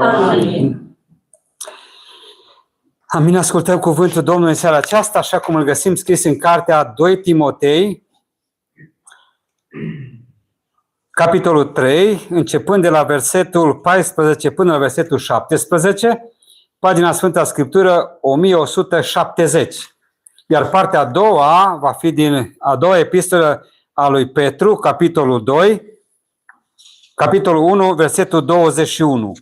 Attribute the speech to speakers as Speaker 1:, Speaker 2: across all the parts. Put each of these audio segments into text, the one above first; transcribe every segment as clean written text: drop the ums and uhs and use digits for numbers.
Speaker 1: Amin.
Speaker 2: Amin. Ascultăm cuvântul Domnului în seara aceasta, așa cum îl găsim scris în cartea 2 Timotei, capitolul 3, începând de la versetul 14 până la versetul 17, pagina Sfânta Scriptură 1170. Iar partea a doua va fi din a doua epistolă a lui Petru, capitolul 2, capitolul 1, versetul 21.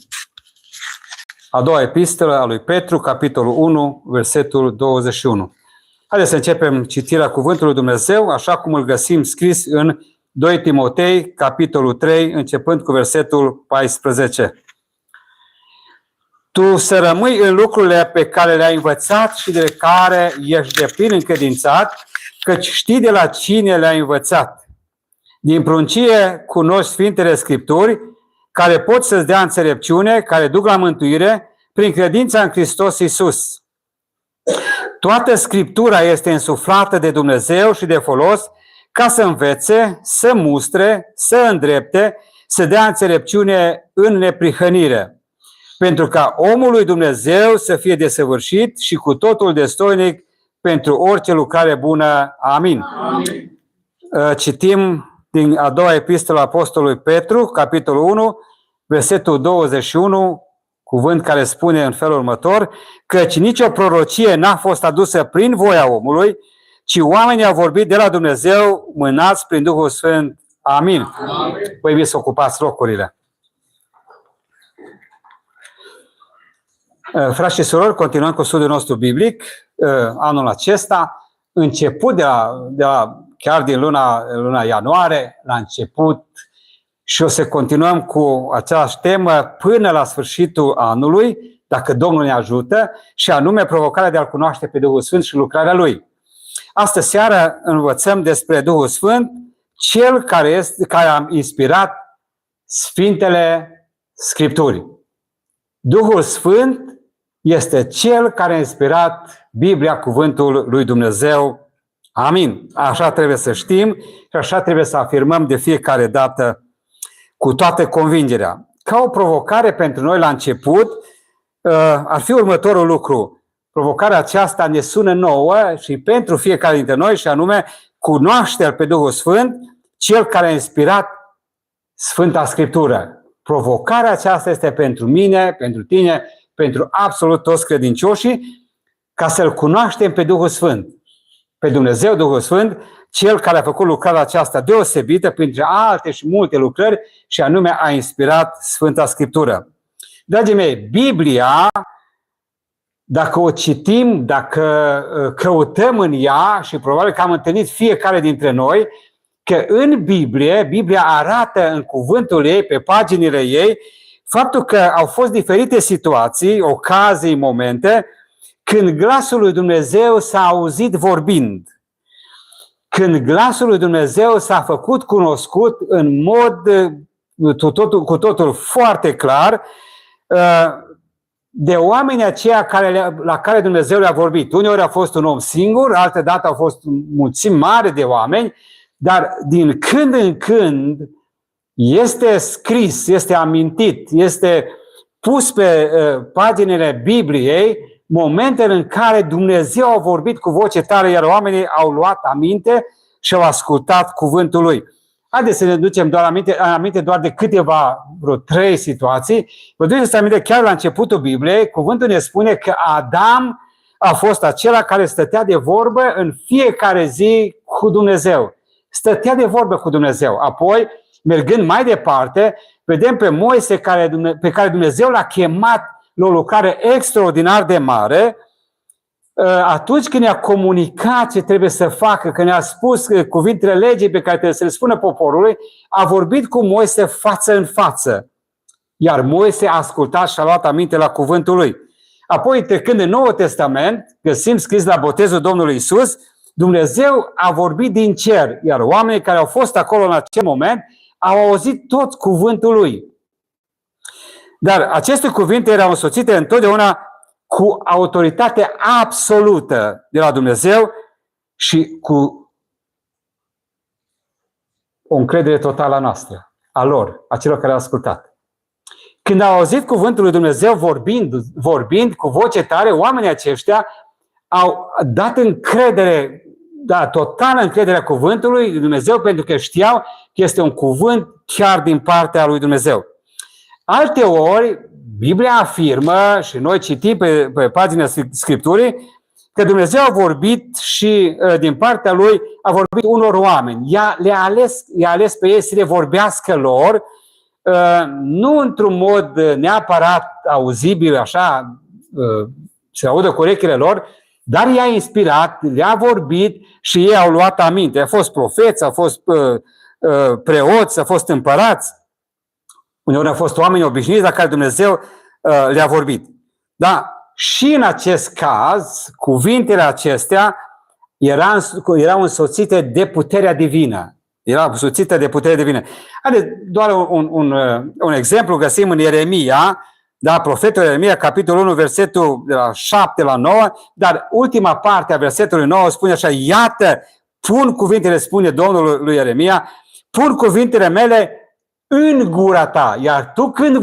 Speaker 2: A doua epistolă a lui Petru, capitolul 1, versetul 21. Haideți să începem citirea cuvântului Dumnezeu, așa cum îl găsim scris în 2 Timotei, capitolul 3, începând cu versetul 14. Tu să rămâi în lucrurile pe care le-ai învățat și de care ești deplin încredințat, căci știi de la cine le-ai învățat. Din pruncie cunoști Sfintele Scripturi, care pot să-ți dea înțelepciune, care duc la mântuire, prin credința în Hristos Iisus. Toată Scriptura este însuflată de Dumnezeu și de folos ca să învețe, să mustre, să îndrepte, să dea înțelepciune în neprihănire, pentru ca omul lui Dumnezeu să fie desăvârșit și cu totul destoinic pentru orice lucrare bună. Amin.
Speaker 1: Amin.
Speaker 2: Citim din a doua epistolă a apostolului Petru, capitolul 1, versetul 21, cuvânt care spune în felul următor: căci nicio prorocie n-a fost adusă prin voia omului, ci oamenii au vorbit de la Dumnezeu, mânați prin Duhul Sfânt. Amin.
Speaker 1: Amin.
Speaker 2: Vă invit să ocupați locurile. Frați și surori, continuăm cu studiul nostru biblic anul acesta, început chiar din luna ianuarie, la început, și o să continuăm cu aceeași temă până la sfârșitul anului, dacă Domnul ne ajută, și anume provocarea de a-L cunoaște pe Duhul Sfânt și lucrarea Lui. Astă seară învățăm despre Duhul Sfânt, Cel care a inspirat Sfintele Scripturi. Duhul Sfânt este Cel care a inspirat Biblia, cuvântul lui Dumnezeu. Amin. Așa trebuie să știm și așa trebuie să afirmăm de fiecare dată cu toată convingerea. Ca o provocare pentru noi la început, ar fi următorul lucru. Provocarea aceasta ne sună nouă și pentru fiecare dintre noi, și anume cunoaște-L pe Duhul Sfânt, Cel care a inspirat Sfânta Scriptură. Provocarea aceasta este pentru mine, pentru tine, pentru absolut toți credincioșii, ca să-L cunoaștem pe Duhul Sfânt. Pe Dumnezeu, Duhul Sfânt, Cel care a făcut lucrarea aceasta deosebită, printre alte și multe lucrări, și anume a inspirat Sfânta Scriptură. Dragii mei, Biblia, dacă o citim, dacă căutăm în ea, și probabil că am întâlnit fiecare dintre noi, că în Biblia arată în cuvântul ei, pe paginile ei, faptul că au fost diferite situații, ocazii, momente, când glasul lui Dumnezeu s-a auzit vorbind. Când glasul lui Dumnezeu s-a făcut cunoscut în mod cu totul foarte clar de oamenii aceia la care Dumnezeu le-a vorbit. Uneori a fost un om singur, altădată au fost mulțimi mare de oameni, dar din când în când este scris, este amintit, este pus pe paginile Bibliei momentele în care Dumnezeu a vorbit cu voce tare, iar oamenii au luat aminte și au ascultat cuvântul Lui. Haideți să ne ducem aminte doar de vreo 3 situații. Vă duceți aminte, chiar la începutul Bibliei, cuvântul ne spune că Adam a fost acela care stătea de vorbă în fiecare zi cu Dumnezeu. Stătea de vorbă cu Dumnezeu. Apoi, mergând mai departe, vedem pe Moise pe care Dumnezeu l-a chemat la o lucrare extraordinar de mare, atunci când ne-a comunicat ce trebuie să facă, când ne-a spus cuvintele legii pe care trebuie să le spună poporului, a vorbit cu Moise față în față. Iar Moise a ascultat și a luat aminte la cuvântul lui. Apoi, trecând în Noul Testament, găsim scris la botezul Domnului Iisus, Dumnezeu a vorbit din cer, iar oamenii care au fost acolo în acel moment au auzit tot cuvântul lui. Dar aceste cuvinte erau însoțite întotdeauna cu autoritate absolută de la Dumnezeu și cu o încredere totală a noastră, a lor, a celor care au ascultat. Când au auzit cuvântul lui Dumnezeu vorbind cu voce tare, oamenii aceștia au dat încredere, totală încredere cuvântului lui Dumnezeu, pentru că știau că este un cuvânt chiar din partea lui Dumnezeu. Alteori, Biblia afirmă, și noi citim pe pagina Scripturii, că Dumnezeu a vorbit și din partea Lui a vorbit unor oameni. I-a ales pe ei să le vorbească lor, nu într-un mod neapărat auzibil, așa, se audă cu urechile lor, dar i-a inspirat, le-a vorbit și ei au luat aminte. Au fost profeți, au fost preoți, au fost împărați. Uneori au fost oameni obișnuiți la care Dumnezeu le-a vorbit. Da, și în acest caz, cuvintele acestea erau însoțite de puterea divină. Erau însoțite de puterea divină. Haideți, doar un exemplu găsim în Ieremia, da, profetul Ieremia, capitolul 1, versetul de la 7 la 9, dar ultima parte a versetului 9 spune așa: iată, pun cuvintele, spune Domnul lui Ieremia, pun cuvintele mele în gura ta, iar tu când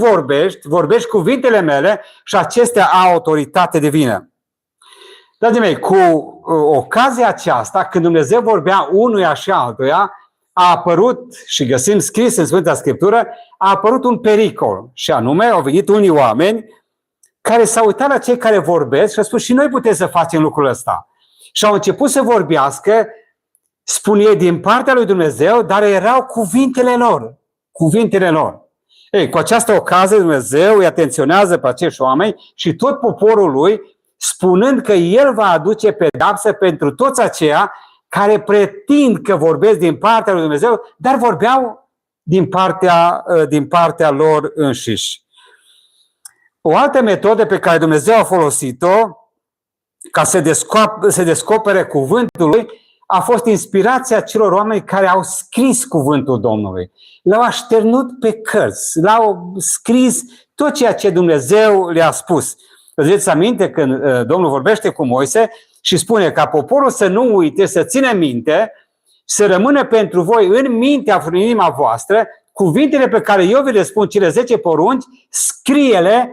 Speaker 2: vorbești cuvintele mele și acestea au autoritate divină. Dragii mei, cu ocazia aceasta, când Dumnezeu vorbea unuia și altuia, a apărut, și găsim scris în Sfânta Scriptură, a apărut un pericol. Și anume, au venit unii oameni care s-au uitat la cei care vorbesc și au spus: și noi putem să facem lucrul ăsta. Și au început să vorbească, spun ei, din partea lui Dumnezeu, dar erau cuvintele lor. Cuvintele lor. Ei, cu această ocazie Dumnezeu îi atenționează pe acești oameni și tot poporul lui, spunând că El va aduce pedeapsă pentru toți aceia care pretind că vorbesc din partea lui Dumnezeu, dar vorbeau din partea lor înșiși. O altă metodă pe care Dumnezeu a folosit-o ca să descopere cuvântul lui a fost inspirația celor oameni care au scris cuvântul Domnului. L-au așternut pe cărți, l-au scris tot ceea ce Dumnezeu le-a spus. Îți aminte când Domnul vorbește cu Moise și spune ca poporul să nu uite, să țină minte, să rămână pentru voi în mintea, în inima voastră, cuvintele pe care eu vi le spun, cele 10 porunci, scrie-le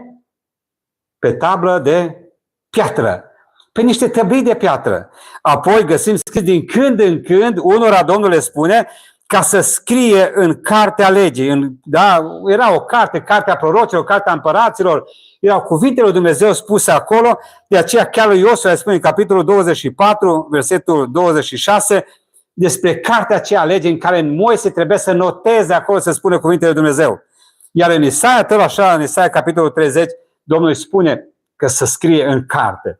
Speaker 2: pe tablă de piatră, pe niște tăblii de piatră. Apoi găsim scris din când în când, unora Domnul le spune ca să scrie în cartea legii. Era o carte, cartea prorocilor, cartea împăraților, erau cuvintele lui Dumnezeu spuse acolo, de aceea chiar lui Iosua spune în capitolul 24, versetul 26, despre cartea aceea legii în care Moise trebuie să noteze acolo, să spună cuvintele lui Dumnezeu. Iar în Isaia, tot așa, în Isaia capitolul 30, Domnul îi spune că să scrie în carte.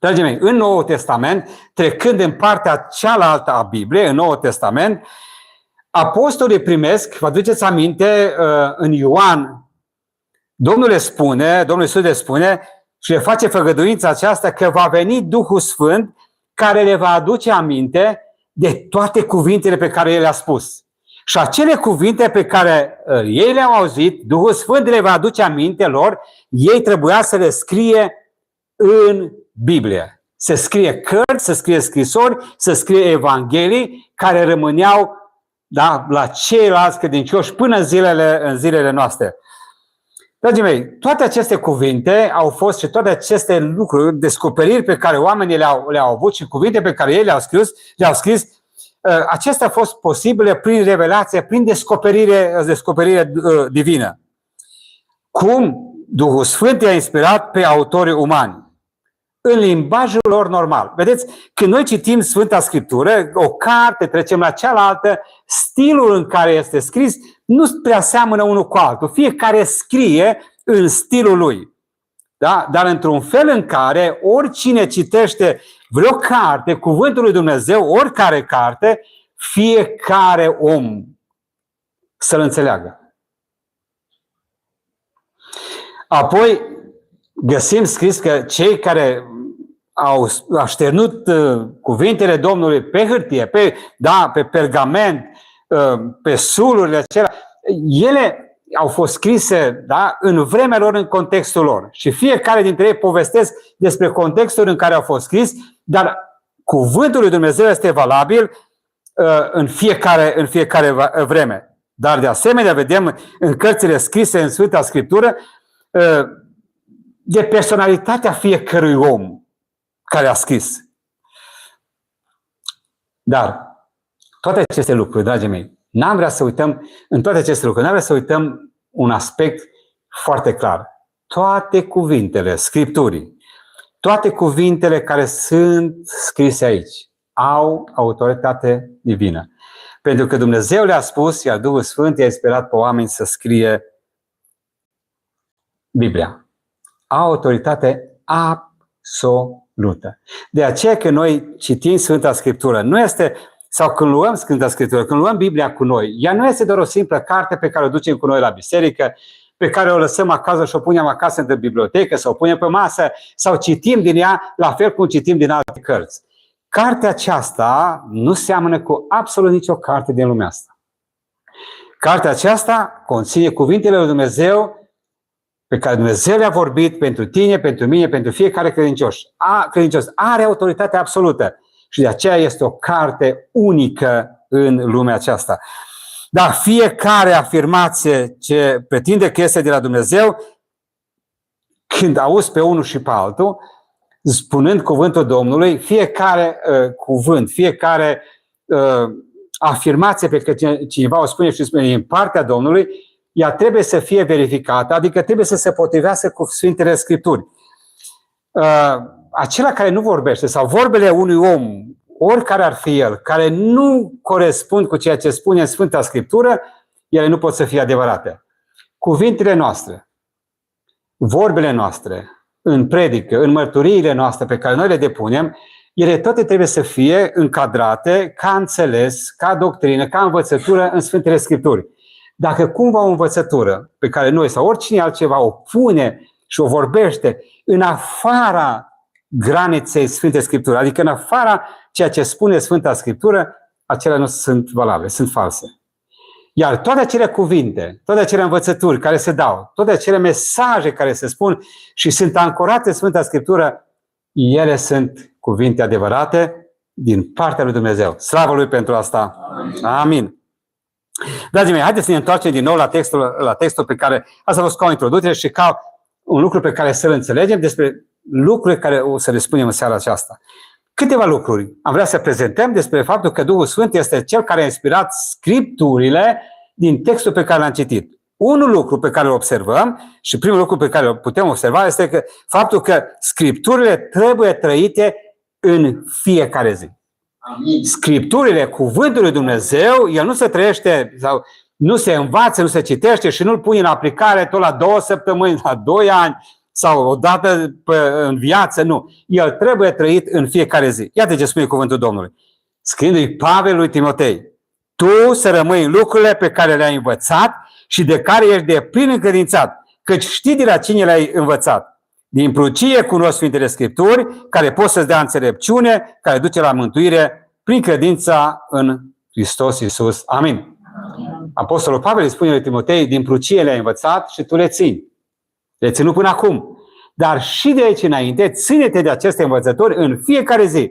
Speaker 2: Dragii mei, în Noul Testament, trecând în partea cealaltă a Bibliei, în Noul Testament, apostolii primesc, vă aduceți aminte, în Ioan, Domnul Iisus le spune și le face făgăduința aceasta că va veni Duhul Sfânt care le va aduce aminte de toate cuvintele pe care El le-a spus. Și acele cuvinte pe care ei le-au auzit, Duhul Sfânt le va aduce aminte lor, ei trebuia să le scrie în Biblie. Să scrie cărți, să scrie scrisori, să scrie evanghelii care rămâneau la ceilalți credincioși până în zilele noastre. Dragii mei, toate aceste cuvinte au fost și toate aceste lucruri, descoperiri pe care oamenii le-au avut și cuvinte pe care ei le-au scris, acestea au fost posibile prin revelație, prin descoperire divină. Cum Duhul Sfânt i-a inspirat pe autorii umani în limbajul lor normal. Vedeți, când noi citim Sfânta Scriptură, o carte, trecem la cealaltă, stilul în care este scris nu prea seamănă unul cu altul. Fiecare scrie în stilul lui. Da? Dar într-un fel în care oricine citește vreo carte, cuvântul lui Dumnezeu, oricare carte, fiecare om să-l înțeleagă. Apoi găsim scris că cei care au așternut cuvintele Domnului pe hârtie, pe pergament, pe sulurile acelea, ele au fost scrise în vremea lor, în contextul lor. Și fiecare dintre ei povestesc despre contextul în care au fost scris, dar cuvântul lui Dumnezeu este valabil în fiecare vreme. Dar de asemenea vedem în cărțile scrise în Sfânta Scriptură de personalitatea fiecărui om care a scris. Dar toate aceste lucruri, dragii mei, n-am vrea să uităm, în toate aceste lucruri, n-am vrea să uităm un aspect foarte clar. Toate cuvintele Scripturii, toate cuvintele care sunt scrise aici, au autoritate divină. Pentru că Dumnezeu le-a spus, iar Duhul Sfânt i-a inspirat pe oameni să scrie Biblia. Au autoritate absolută. De aceea că noi citim Sfânta Scriptură, nu este, sau când luăm Sfânta Scriptură, când luăm Biblia cu noi, ea nu este doar o simplă carte pe care o ducem cu noi la biserică, pe care o lăsăm acasă și o punem acasă în bibliotecă sau o punem pe masă sau citim din ea la fel cum citim din alte cărți. Cartea aceasta nu seamănă cu absolut nicio carte din lumea asta. Cartea aceasta conține cuvintele lui Dumnezeu pe care Dumnezeu le-a vorbit pentru tine, pentru mine, pentru fiecare credincios. Are autoritate absolută și de aceea este o carte unică în lumea aceasta. Dar fiecare afirmație ce pretinde că este de la Dumnezeu, când auzi pe unul și pe altul, spunând cuvântul Domnului, fiecare cuvânt, fiecare afirmație pe care cineva o spune și spune din partea Domnului, ea trebuie să fie verificată, adică trebuie să se potrivească cu Sfintele Scripturi. Acela care nu vorbește sau vorbele unui om, oricare ar fi el, care nu corespund cu ceea ce spune în Sfânta Scriptură, ele nu pot să fie adevărate. Cuvintele noastre, vorbele noastre, în predică, în mărturiile noastre pe care noi le depunem, ele toate trebuie să fie încadrate ca înțeles, ca doctrină, ca învățătură în Sfintele Scripturi. Dacă cumva o învățătură pe care noi sau oricine altceva o pune și o vorbește în afara graniței Sfintei Scripturi, adică în afara ceea ce spune Sfânta Scriptură, acelea nu sunt valabile, sunt false. Iar toate acele cuvinte, toate acele învățături care se dau, toate acele mesaje care se spun și sunt ancorate în Sfânta Scriptură, ele sunt cuvinte adevărate din partea lui Dumnezeu. Slavă Lui pentru asta. Amin. Dragii mei, haideți să ne întoarcem din nou la textul pe care asta a fost ca o introducere și ca un lucru pe care să-l înțelegem despre lucruri care o să le spunem în seara aceasta. Câteva lucruri am vrea să prezentăm despre faptul că Duhul Sfânt este Cel care a inspirat Scripturile din textul pe care l-am citit. Unul lucru pe care îl observăm și primul lucru pe care îl putem observa este că faptul că Scripturile trebuie trăite în fiecare zi. Amin. Scripturile, cuvântul lui Dumnezeu, el nu se trăiește sau nu se învață, nu se citește și nu-l pui în aplicare tot la 2 săptămâni, la 2 ani sau o dată în viață, nu. El trebuie trăit în fiecare zi. Iată ce spune cuvântul Domnului. Scriindu-i Pavel lui Timotei: tu să rămâi în lucrurile pe care le-ai învățat și de care ești de plin încredințat, căci știi de la cine le-ai învățat. Din prucie cunoști Sfintele Scripturi, care pot să-ți dea înțelepciune, care duce la mântuire prin credința în Hristos Iisus. Amin. Apostolul Pavel îi spune lui Timotei: din prucie le-ai învățat și tu le ții. Le-ai ținut până acum. Dar și de aici înainte, ține-te de aceste învățături în fiecare zi.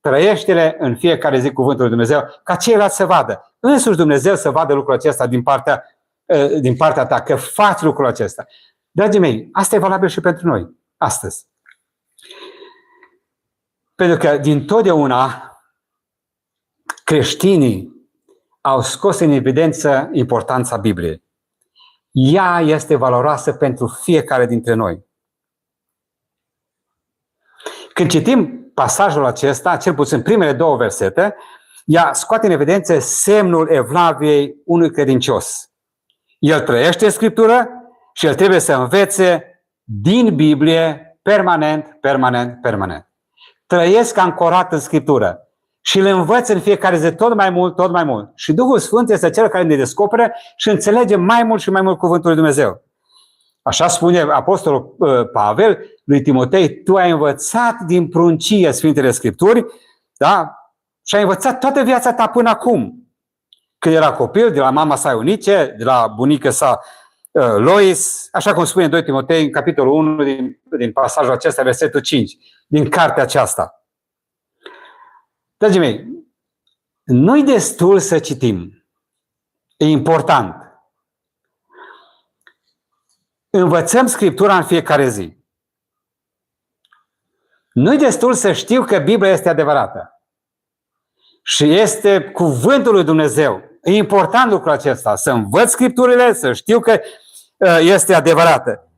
Speaker 2: Trăiește-le în fiecare zi cuvântul lui Dumnezeu, ca ceilalți să vadă. Însuși Dumnezeu să vadă lucrul acesta din partea ta, că faci lucrul acesta. Dragii mei, asta e valabil și pentru noi, astăzi. Pentru că dintotdeauna creștinii au scos în evidență importanța Bibliei. Ea este valoroasă pentru fiecare dintre noi. Când citim pasajul acesta, cel puțin primele 2 versete, ea scoate în evidență semnul evlaviei unui credincios. El trăiește în Scriptură și el trebuie să învețe din Biblie permanent. Trăiesc ancorat în Scriptură și le învăț în fiecare zi tot mai mult. Și Duhul Sfânt este Cel care ne descoperă și înțelege mai mult și mai mult cuvântul lui Dumnezeu. Așa spune Apostolul Pavel lui Timotei: tu ai învățat din pruncie Sfintele Scripturi, da? Și ai învățat toată viața ta până acum. Când era copil, de la mama sa Eunice, de la bunica sa Lois, așa cum spune 2 Timotei în capitolul 1 din pasajul acesta, versetul 5, din cartea aceasta. Dragii mei, nu-i destul să citim. E important. Învățăm Scriptura în fiecare zi. Nu-i destul să știu că Biblia este adevărată. Și este cuvântul lui Dumnezeu. E important lucrul acesta. Să învăț Scripturile, să știu că este adevărată.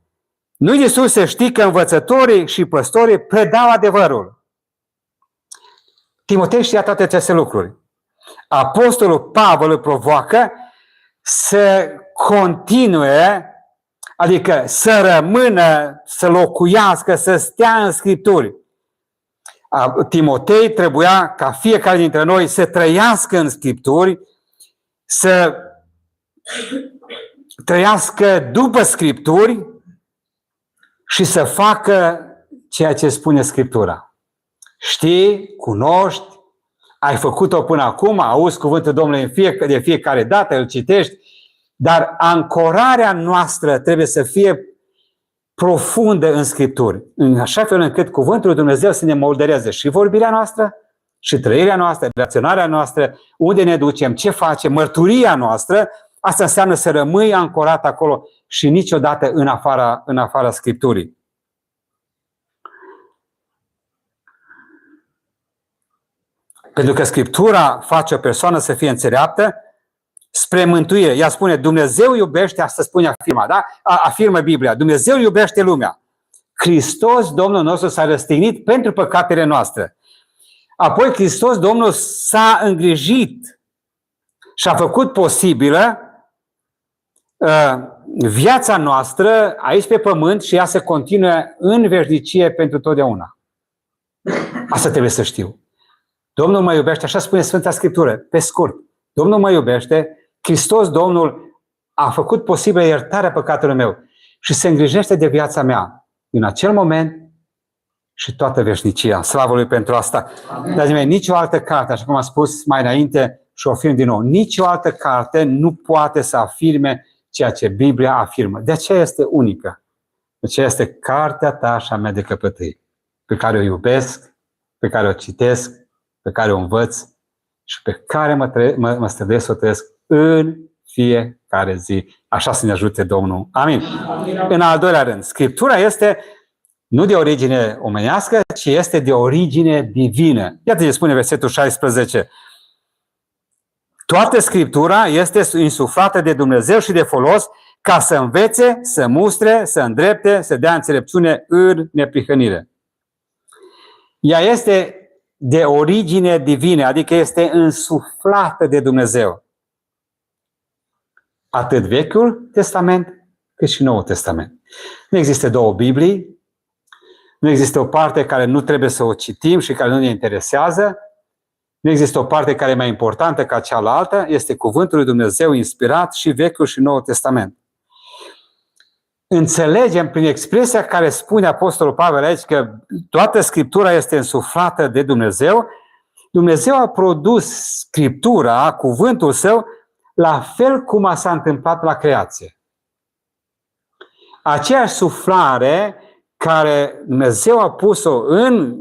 Speaker 2: Nu-i destul să știi că învățătorii și păstorii predau adevărul. Timotei știa toate aceste lucruri. Apostolul Pavel îl provoacă să continue, adică să rămână, să locuiască, să stea în Scripturi. Timotei trebuia ca fiecare dintre noi să trăiască în Scripturi, să trăiască după Scripturi și să facă ceea ce spune Scriptura. Știi, cunoști, ai făcut-o până acum, auzi cuvântul Domnului de fiecare dată, îl citești, dar ancorarea noastră trebuie să fie profundă în Scripturi, în așa fel încât cuvântul lui Dumnezeu să ne moldereze și vorbirea noastră, și trăirea noastră, reacționarea noastră, unde ne ducem, ce facem, mărturia noastră. Asta înseamnă să rămâi ancorat acolo și niciodată în afara Scripturii. Pentru că Scriptura face o persoană să fie înțeleaptă spre mântuire. Ea spune, Dumnezeu iubește, asta spune afirma, da? Afirmă Biblia, Dumnezeu iubește lumea. Hristos, Domnul nostru, s-a răstignit pentru păcatele noastre. Apoi Hristos, Domnul, s-a îngrijit și a făcut posibilă viața noastră aici pe pământ și ea se continuă în veșnicie pentru totdeauna. Asta trebuie să știu. Domnul mă iubește, așa spune Sfânta Scriptură, pe scurt. Domnul mă iubește, Hristos, Domnul, a făcut posibilă iertarea păcatelor meu și se îngrijește de viața mea în acel moment și toată veșnicia. Slavă Lui pentru asta. Dragii mei, nicio altă carte, așa cum am spus mai înainte și o afirm din nou, nicio altă carte nu poate să afirme ceea ce Biblia afirmă. De aceea este unică. De aceea este cartea ta și a mea de căpătâi, pe care o iubesc, pe care o citesc, pe care o învăț și pe care mă străduiesc să o trăiesc în fiecare zi. Așa să ne ajute Domnul. Amin. În al doilea rând, Scriptura este nu de origine omenească, ci este de origine divină. Iată ce spune versetul 16. Toată Scriptura este insuflată de Dumnezeu și de folos ca să învețe, să mustre, să îndrepte, să dea înțelepciune în neprihănire. Ea este de origine divină, adică este însuflată de Dumnezeu. Atât Vechiul Testament cât și Noul Testament. Nu există două Biblii, nu există o parte care nu trebuie să o citim și care nu ne interesează, nu există o parte care e mai importantă ca cealaltă, este Cuvântul lui Dumnezeu inspirat și Vechiul și Noul Testament. Înțelegem prin expresia care spune Apostolul Pavel aici că toată Scriptura este însuflată de Dumnezeu. Dumnezeu a produs Scriptura, cuvântul Său, la fel cum s-a întâmplat la creație. Aceeași suflare care Dumnezeu a pus-o în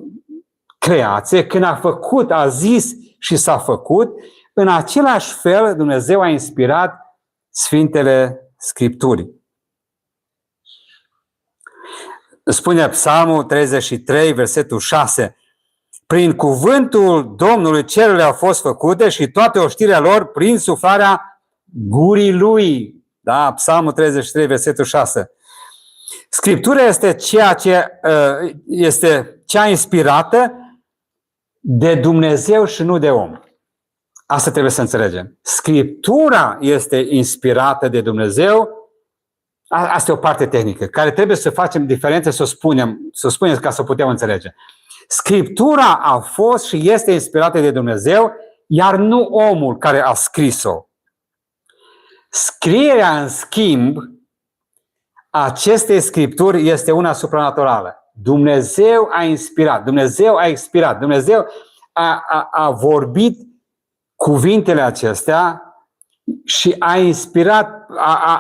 Speaker 2: creație, când a făcut, a zis și s-a făcut, în același fel Dumnezeu a inspirat Sfintele Scripturii. Spune Psalmul 33, versetul 6. Prin cuvântul Domnului cerurile au fost făcute și toate oștirea lor prin suflarea gurii Lui. Da? Psalmul 33, versetul 6. Scriptura este cea inspirată de Dumnezeu și nu de om. Asta trebuie să înțelegem. Scriptura este inspirată de Dumnezeu. Asta e o parte tehnică, care trebuie să facem diferențe, să o spunem ca să o putem înțelege. Scriptura a fost și este inspirată de Dumnezeu, iar nu omul care a scris-o. Scrierea, în schimb, acestei Scripturi este una supranaturală. Dumnezeu a inspirat, Dumnezeu a expirat, Dumnezeu a vorbit cuvintele acestea și a inspirat,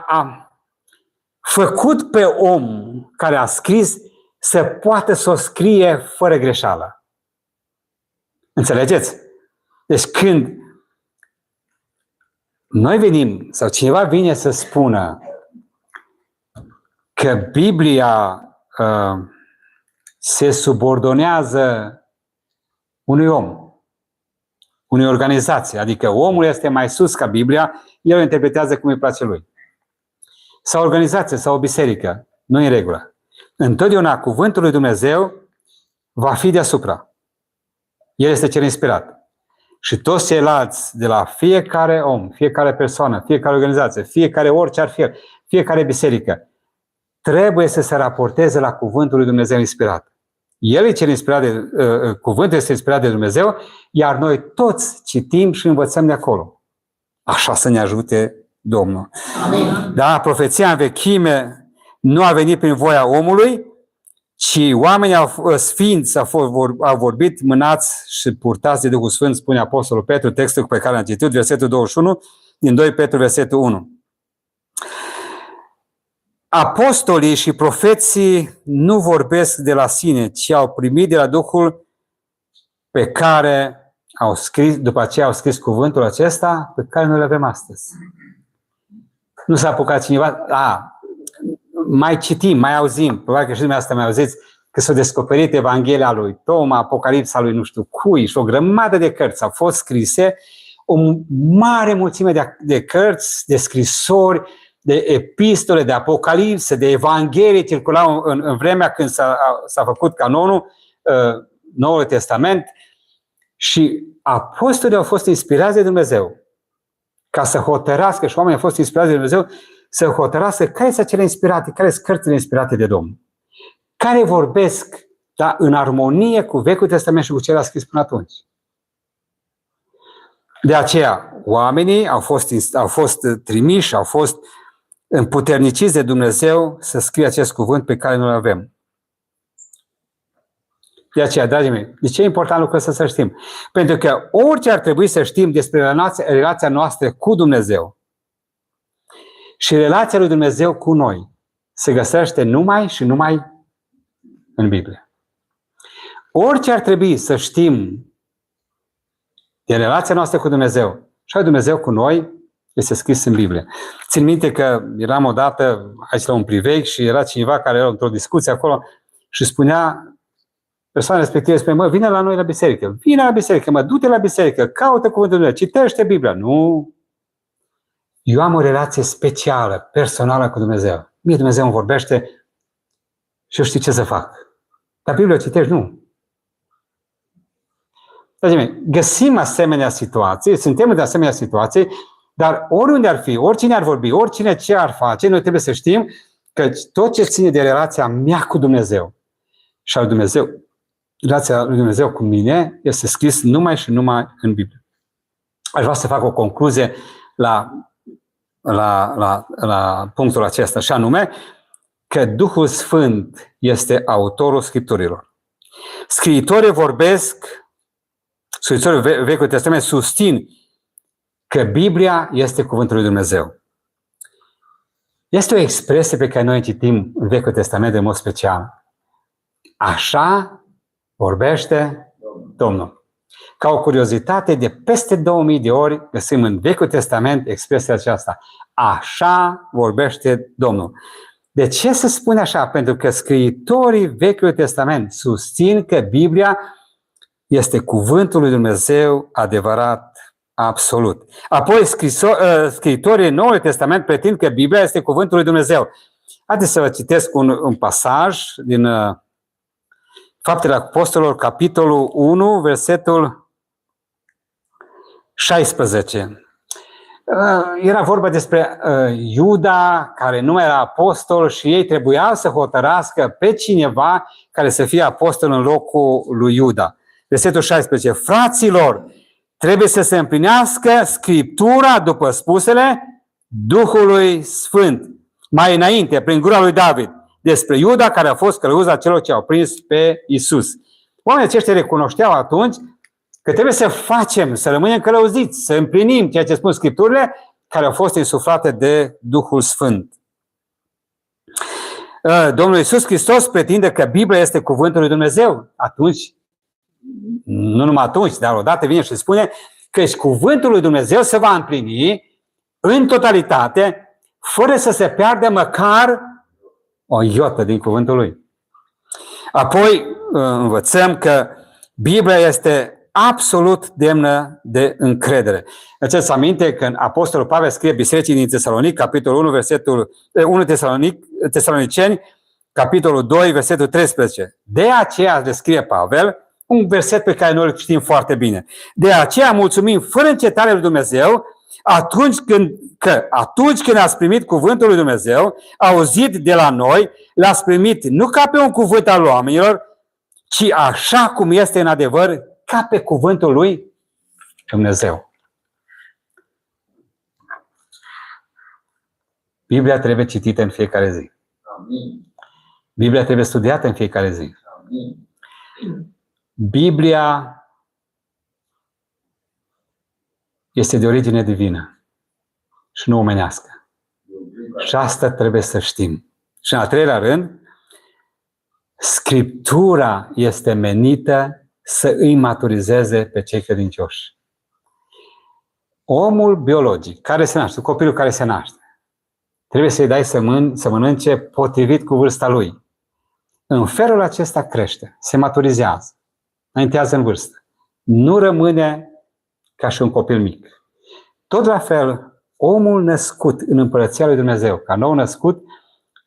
Speaker 2: a făcut pe om care a scris să poată să o scrie fără greșeală. Înțelegeți? Deci când noi venim, sau cineva vine să spună că Biblia se subordonează unui om, unei organizații, adică omul este mai sus ca Biblia, el o interpretează cum îi place lui. Sau o organizație, sau o biserică, nu e în regulă. Întotdeauna cuvântul lui Dumnezeu va fi deasupra. El este cel inspirat. Și toți ceilalți, de la fiecare om, fiecare persoană, fiecare organizație, fiecare orice ar fi, fiecare biserică, trebuie să se raporteze la cuvântul lui Dumnezeu inspirat. El e cel inspirat cuvântul este inspirat de Dumnezeu, iar noi toți citim și învățăm de acolo. Așa să ne ajute Domnul. Amin. Da, profeția în vechime nu a venit prin voia omului, ci oamenii sfinți au vorbit mânați și purtați de Duhul Sfânt, spune Apostolul Petru, textul pe care l-am citit, versetul 21, din 2 Petru, versetul 1. Apostolii și profeții nu vorbesc de la sine, ci au primit de la Duhul pe care au scris, după aceea au scris cuvântul acesta pe care noi îl avem astăzi. Nu s-a apucat cineva, mai citim, mai auzim, probabil că și dumneavoastră mai auziți că s-a descoperit Evanghelia lui Toma, Apocalipsa lui nu știu cui și o grămadă de cărți au fost scrise, o mare mulțime de cărți, de scrisori, de epistole, de apocalipse, de evanghelii circulau în vremea când s-a făcut canonul Noul Testament și apostolii au fost inspirați de Dumnezeu ca să hotărască, și oamenii au fost inspirați de Dumnezeu să hotărască care sunt acele inspirate, care sunt cărțile inspirate de Domnul, care vorbesc în armonie cu Vechiul Testament și cu ce a scris până atunci. De aceea, oamenii au fost trimiși, au fost împuterniciți de Dumnezeu să scrie acest cuvânt pe care noi îl avem. De aceea, dragii mei, de ce e important lucrul ăsta să știm? Pentru că orice ar trebui să știm despre relația noastră cu Dumnezeu și relația lui Dumnezeu cu noi se găsește numai și numai în Biblie. Orice ar trebui să știm de relația noastră cu Dumnezeu și a Dumnezeu cu noi este scris în Biblie. Țin minte că eram odată aici la un priveg și era cineva care era într-o discuție acolo și spunea, persoana respectivă spunea, vine la noi la biserică, vine la biserică, du-te la biserică, caută cuvântul Dumnezeu, citește Biblia. Nu. Eu am o relație specială, personală cu Dumnezeu. Mie Dumnezeu îmi vorbește și eu știu ce să fac. Dar Biblia o citești? Nu. Dragii mei, găsim asemenea situații, suntem în asemenea situații, dar oriunde ar fi, oricine ar vorbi, oricine ce ar face, noi trebuie să știm că tot ce ține de relația mea cu Dumnezeu și al Dumnezeu, relația lui Dumnezeu cu mine, este scris numai și numai în Biblie. Aș vrea să fac o concluzie la punctul acesta, și anume că Duhul Sfânt este autorul Scripturilor. Scriitorii vorbesc, scriitorii Vechiul Testament susțin că Biblia este cuvântul lui Dumnezeu. Este o expresie pe care noi o citim în Vechiul Testament de mod special. Așa vorbește Domnul. Ca o curiozitate, de peste 2000 de ori găsim în Vechiul Testament expresia aceasta. Așa vorbește Domnul. De ce se spune așa? Pentru că scriitorii Vechiului Testament susțin că Biblia este cuvântul lui Dumnezeu adevărat, absolut. Apoi scriitorii Noului Testament pretind că Biblia este cuvântul lui Dumnezeu. Haideți să vă citesc un pasaj din Faptele Apostolilor, capitolul 1, versetul 16. Era vorba despre Iuda, care nu era apostol și ei trebuiau să hotărască pe cineva care să fie apostol în locul lui Iuda. Versetul 16. Fraților, trebuie să se împlinească Scriptura după spusele Duhului Sfânt. Mai înainte, prin gura lui David, despre Iuda care a fost călăuza celor ce au prins pe Iisus. Oamenii aceștia recunoșteau atunci că trebuie să facem, să rămânem călăuziți, să împlinim ceea ce spun Scripturile care au fost insuflate de Duhul Sfânt. Domnul Iisus Hristos pretinde că Biblia este cuvântul lui Dumnezeu. Atunci, nu numai atunci, dar odată vine și spune că cuvântul lui Dumnezeu se va împlini în totalitate, fără să se piardă măcar o iotă din cuvântul lui. Apoi învățăm că Biblia este absolut demnă de încredere. Îți aminte când Apostolul Pavel scrie bisericii din Tesalonic, capitolul 1, versetul 1 Tesaloniceni, capitolul 2, versetul 13. De aceea le scrie Pavel, un verset pe care noi îl știm foarte bine. De aceea mulțumim fără încetare lui Dumnezeu atunci când ați primit cuvântul lui Dumnezeu, auzit de la noi, l-ați primit nu ca pe un cuvânt al oamenilor, ci așa cum este în adevăr, ca pe cuvântul lui Dumnezeu. Biblia trebuie citită în fiecare zi. Biblia trebuie studiată în fiecare zi. Biblia este de origine divină și nu omenească. Și asta trebuie să știm. Și în al treilea rând, Scriptura este menită să îi maturizeze pe cei credincioși. Omul biologic care se naște, copilul care se naște, trebuie să-i dai să mănânce potrivit cu vârsta lui. În felul acesta crește, se maturizează, înaintează în vârstă. Nu rămâne ca și un copil mic. Tot la fel, omul născut în Împărăția lui Dumnezeu, ca nou născut,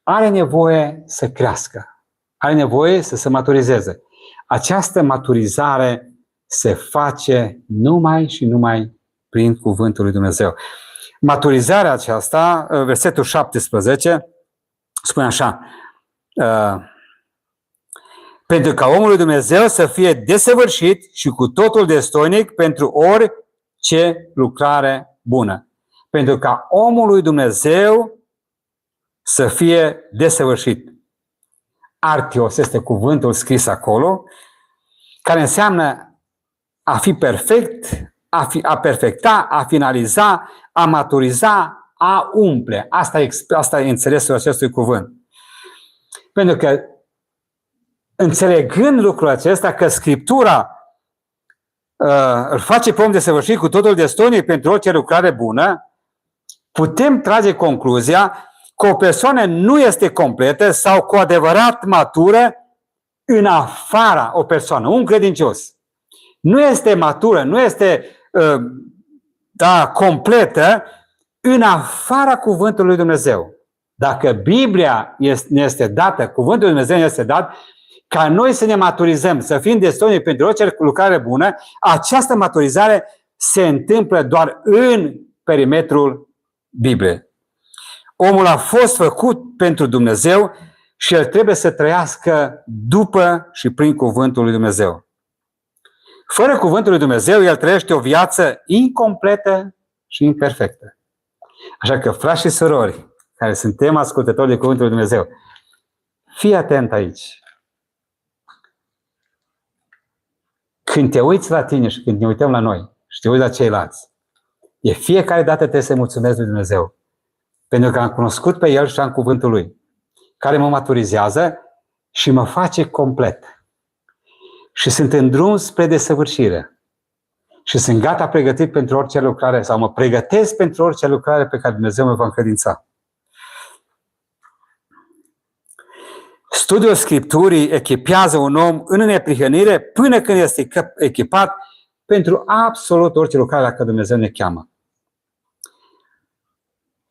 Speaker 2: are nevoie să crească, are nevoie să se maturizeze. Această maturizare se face numai și numai prin cuvântul lui Dumnezeu. Maturizarea aceasta, versetul 17, spune așa: pentru ca omul lui Dumnezeu să fie desăvârșit și cu totul destoinic pentru orice lucrare bună. Pentru ca omul lui Dumnezeu să fie desăvârșit. Artios este cuvântul scris acolo, care înseamnă a fi perfect, a perfecta, a finaliza, a maturiza, a umple. Asta e înțelesul acestui cuvânt. Pentru că înțelegând lucrul acesta, că Scriptura îl face pe om desăvârșit cu totul destoinic pentru orice lucrare bună, putem trage concluzia că o persoană nu este completă sau cu adevărat matură în afara o persoană, un credincios. Nu este matură, nu este completă în afara cuvântului lui Dumnezeu. Dacă Biblia ne este dată, cuvântul lui Dumnezeu ne este dat, ca noi să ne maturizăm, să fim destoinici pentru orice lucrare bună, această maturizare se întâmplă doar în perimetrul Bibliei. Omul a fost făcut pentru Dumnezeu și el trebuie să trăiască după și prin cuvântul lui Dumnezeu. Fără cuvântul lui Dumnezeu, el trăiește o viață incompletă și imperfectă. Așa că, frați și surori, care suntem ascultători de cuvântul lui Dumnezeu, fii atent aici. Când te uiți la tine și când ne uităm la noi și te uiți la ceilalți, de fiecare dată trebuie să mulțumesc lui Dumnezeu. Pentru că am cunoscut pe El și am cuvântul Lui, care mă maturizează și mă face complet. Și sunt în drum spre desăvârșire. Și sunt gata pregătit pentru orice lucrare, sau mă pregătesc pentru orice lucrare pe care Dumnezeu mă va încredința. Studiul Scripturii echipează un om în neprihănire până când este echipat pentru absolut orice lucrare la care Dumnezeu ne cheamă.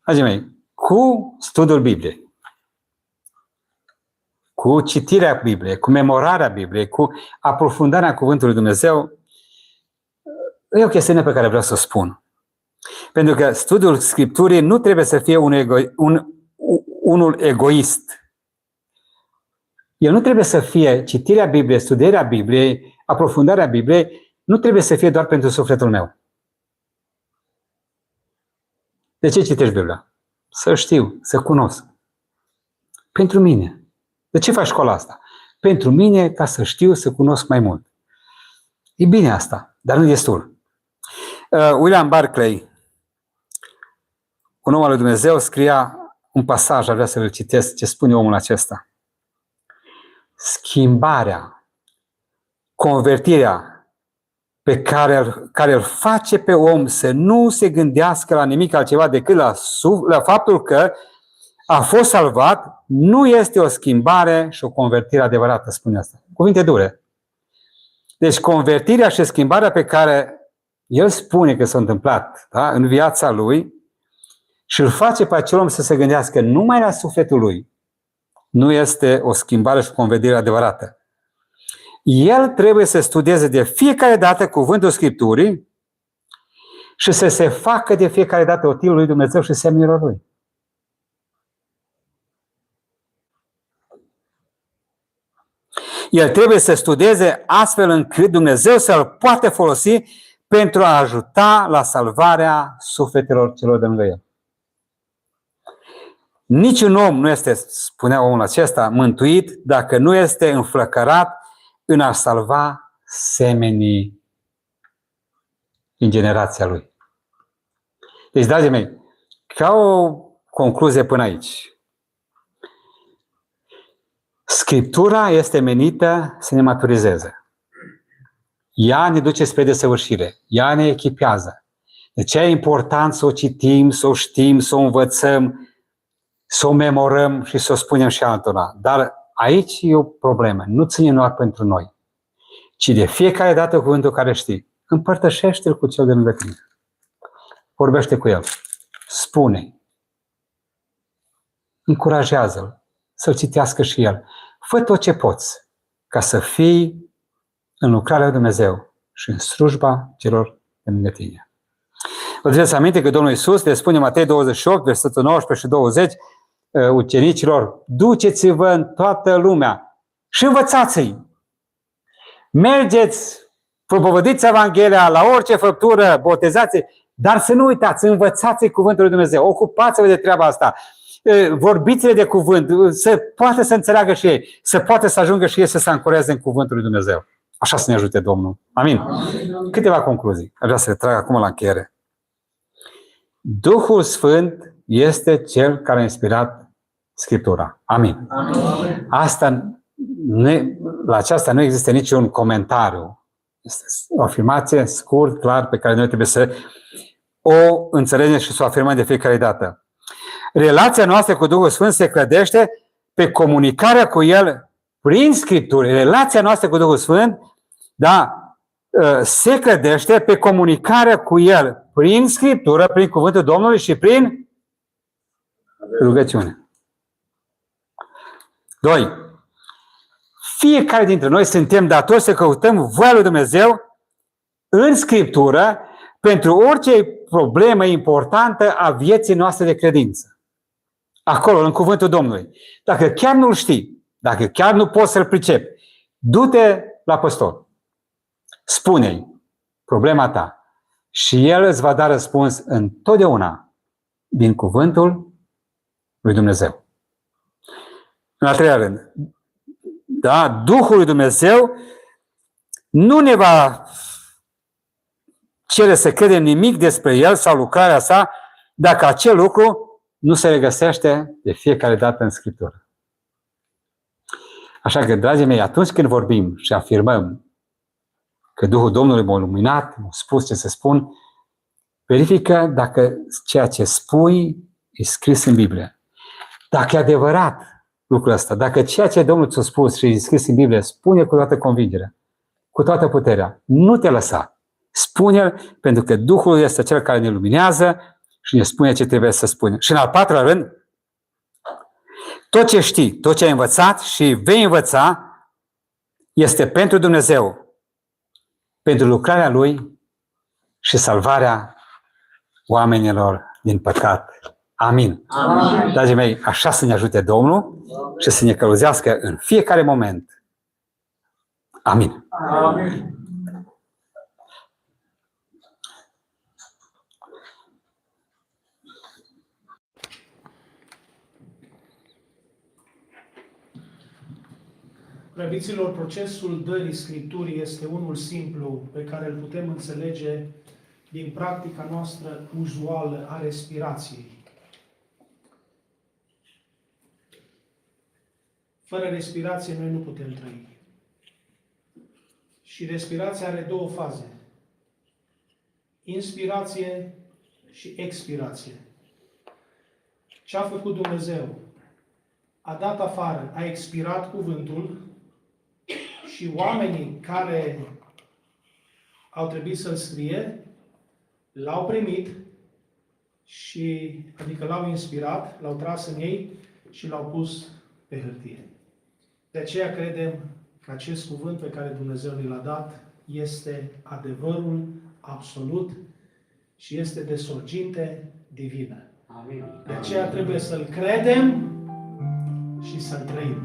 Speaker 2: Dragii mei, cu studiul Bibliei, cu citirea Bibliei, cu memorarea Bibliei, cu aprofundarea cuvântului Dumnezeu, e o chestiune pe care vreau să o spun. Pentru că studiul Scripturii nu trebuie să fie unul egoist. El nu trebuie să fie citirea Bibliei, studierea Bibliei, aprofundarea Bibliei, nu trebuie să fie doar pentru sufletul meu. De ce citești Biblia? Să știu, să cunosc. Pentru mine. De ce faci școala asta? Pentru mine, ca să știu, să cunosc mai mult. E bine asta, dar nu destul. William Barclay, un om al lui Dumnezeu, scria un pasaj, ar vrea să-l citesc, ce spune omul acesta. Schimbarea, convertirea care îl face pe om să nu se gândească la nimic altceva decât la faptul că a fost salvat, nu este o schimbare și o convertire adevărată, spune asta. Cuvinte dure. Deci convertirea și schimbarea pe care el spune că s-a întâmplat, da, în viața lui și îl face pe acel om să se gândească numai la sufletul lui, nu este o schimbare și o convertire adevărată. El trebuie să studieze de fiecare dată cuvântul Scripturii și să se facă de fiecare dată otilul lui Dumnezeu și semnilor lui. El trebuie să studieze astfel încât Dumnezeu să-l poată folosi pentru a ajuta la salvarea sufletelor celor de lângă el. Niciun om nu este, spunea omul acesta, mântuit dacă nu este înflăcărat în a salva semenii în generația lui. Deci, dragii mei, ca o concluzie până aici, Scriptura este menită să ne maturizeze. Ea ne duce spre desăvârșire. Ea ne echipează. De ce e important să o citim, să o știm, să o învățăm, să o memorăm și să o spunem și altora. Dar aici e o problemă. Nu ține doar pentru noi, ci de fiecare dată cuvântul care știi. Împărtășește-l cu cel de lângă tine. Vorbește cu el. Spune. Încurajează-l să-l citească și el. Fă tot ce poți ca să fii în lucrarea lui Dumnezeu și în slujba celor de lângă tine. Vă aduceți aminte că Domnul Iisus le spune în Matei 28, versetul 19 și 20, ucenicilor, duceți-vă în toată lumea și învățați-i. Mergeți, propovădiți Evanghelia la orice făptură, botezați, dar să nu uitați, învățați cuvântul lui Dumnezeu, ocupați-vă de treaba asta, vorbiți-le de cuvânt, să poată să înțeleagă și ei, să poată să ajungă și ei să se ancoreze în cuvântul lui Dumnezeu. Așa să ne ajute Domnul. Amin. Câteva concluzii. Aș vrea să le trag acum la încheiere. Duhul Sfânt este Cel care a inspirat Scriptura. Amin. Amin. La aceasta nu există niciun comentariu. Este o afirmație scurt, clar, pe care noi trebuie să o înțelegem și să o afirmăm de fiecare dată. Relația noastră cu Duhul Sfânt se clădește pe comunicarea cu El prin Scripturi. Relația noastră cu Duhul Sfânt, da, se clădește pe comunicarea cu El prin Scriptură, prin Cuvântul Domnului și prin rugăciune. 2. Fiecare dintre noi suntem datori să căutăm voia lui Dumnezeu în Scriptură pentru orice problemă importantă a vieții noastre de credință. Acolo, în Cuvântul Domnului. Dacă chiar nu-l știi, dacă chiar nu poți să-l pricepi, du-te la păstor. Spune-i problema ta și el îți va da răspuns întotdeauna din Cuvântul lui Dumnezeu. În al treilea rând, da, Duhul lui Dumnezeu nu ne va cere să credem nimic despre El sau lucrarea sa dacă acel lucru nu se regăsește de fiecare dată în Scriptură. Așa că, dragii mei, atunci când vorbim și afirmăm că Duhul Domnului m-a luminat, m-a spus ce să spun, verifică dacă ceea ce spui e scris în Biblie. Dacă e adevărat lucrul ăsta, dacă ceea ce Domnul ți-a spus și e scris în Biblie, spune cu toată convingerea, cu toată puterea, nu te lăsa. Spune-l, pentru că Duhul este Cel care ne luminează și ne spune ce trebuie să spunem. Și în al patrulea rând, tot ce știi, tot ce ai învățat și vei învăța este pentru Dumnezeu, pentru lucrarea Lui și salvarea oamenilor din păcat. Amin. Amin. Dragii mei, așa să ne ajute Domnul și să ne călăuzească în fiecare moment. Amin. Amin.
Speaker 1: Preobiților, procesul dării Scripturii este unul simplu pe care îl putem înțelege din practica noastră uzuală a respirației. Fără respirație noi nu putem trăi. Și respirația are două faze. inspirație și expirație. Ce a făcut Dumnezeu? A dat afară, a expirat cuvântul și oamenii care au trebuit să-l scrie, l-au primit și, adică l-au inspirat, l-au tras în ei și l-au pus pe hârtie. De aceea credem că acest cuvânt pe care Dumnezeu ni l-a dat este adevărul absolut și este de sorginte divină.
Speaker 2: Amin.
Speaker 1: De aceea trebuie să-l credem și să-l trăim.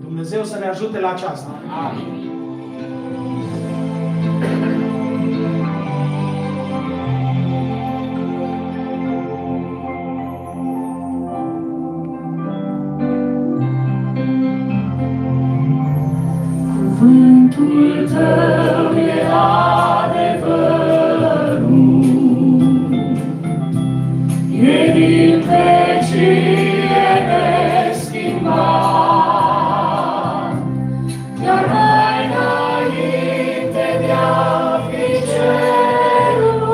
Speaker 1: Dumnezeu să ne ajute la aceasta.
Speaker 2: Amin.
Speaker 3: Cuvântul tău e adevărul, e din vecie neschimbat, iar mai înainte de-a fi cerul,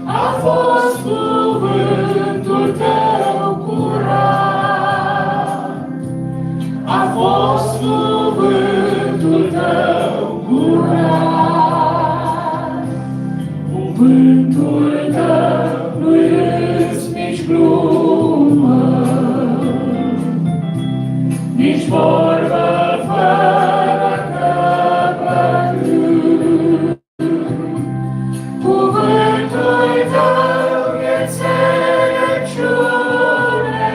Speaker 3: a fost cuvântul tău curat, a fost cuvântul tău curat. Cuvântul tău nu-i râs, nici glumă, nici vorbă fără căpătâi. Cuvântul tău e înțelepciune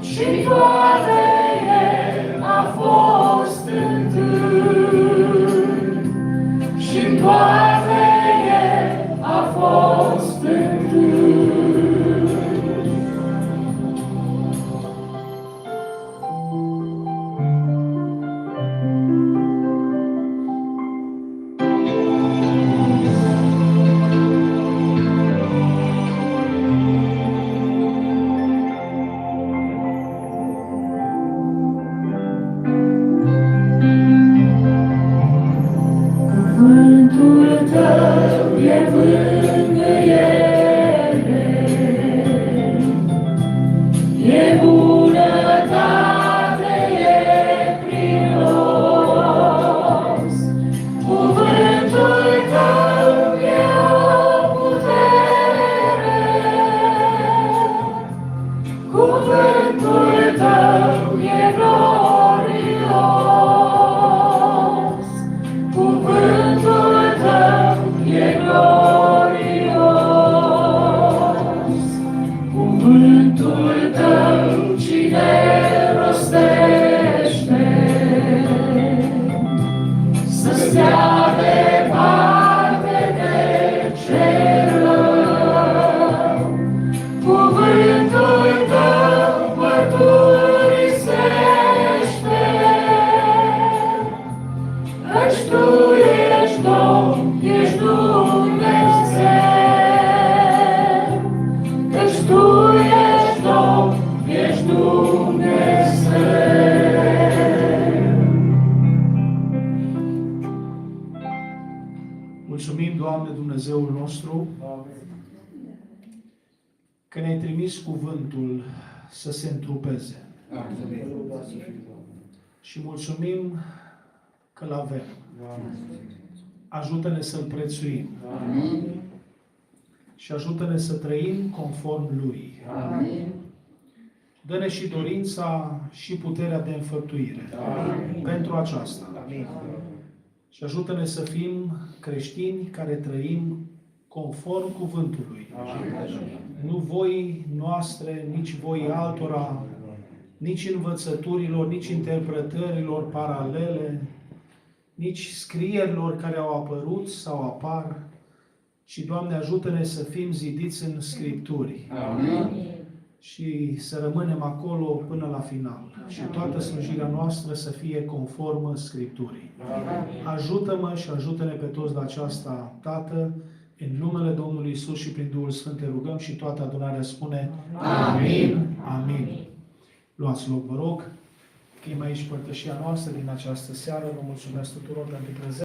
Speaker 3: și toate el a fost întâi, și toate el a fost întâi. Cuvântul tău e mângâiere, e bunătate, e prinos. Cuvântul tău e o putere, cuvântul tău e glorios. Cuvântul tău e glorios. Cuvântul tău cine rostește, să stea departe de cel rău. Cuvântul tău mărturisește, căci tu ești Domn, ești Dumnezeu, căci tu ești Domn, ești Dumnezeu.
Speaker 1: Mulțumim, Doamne, Dumnezeul nostru, că ne-ai trimis cuvântul să se întrupeze. Și mulțumim că l-avem. Ajută-ne să-l prețuim. Și ajută-ne să trăim conform lui. Dă-ne și dorința și puterea de înfăptuire pentru aceasta. Și ajută-ne să fim creștini care trăim conform cuvântului. Nu voii noastre, nici voii altora, nici învățăturilor, nici interpretărilor paralele, nici scrierilor care au apărut sau apar, ci, Doamne, ajută-ne să fim zidiți în Scripturi.
Speaker 3: Amin.
Speaker 1: Și să rămânem acolo până la final. Și toată slujirea noastră să fie conformă Scripturii. Ajută-mă și ajută-ne pe toți la aceasta, Tată, în numele Domnului Iisus și prin Duhul Sfânt te rugăm și toată adunarea spune Amin. Amin. Luați loc, vă rog. Încheiem aici părtășia noastră din această seară. Vă mulțumesc tuturor pentru prezență.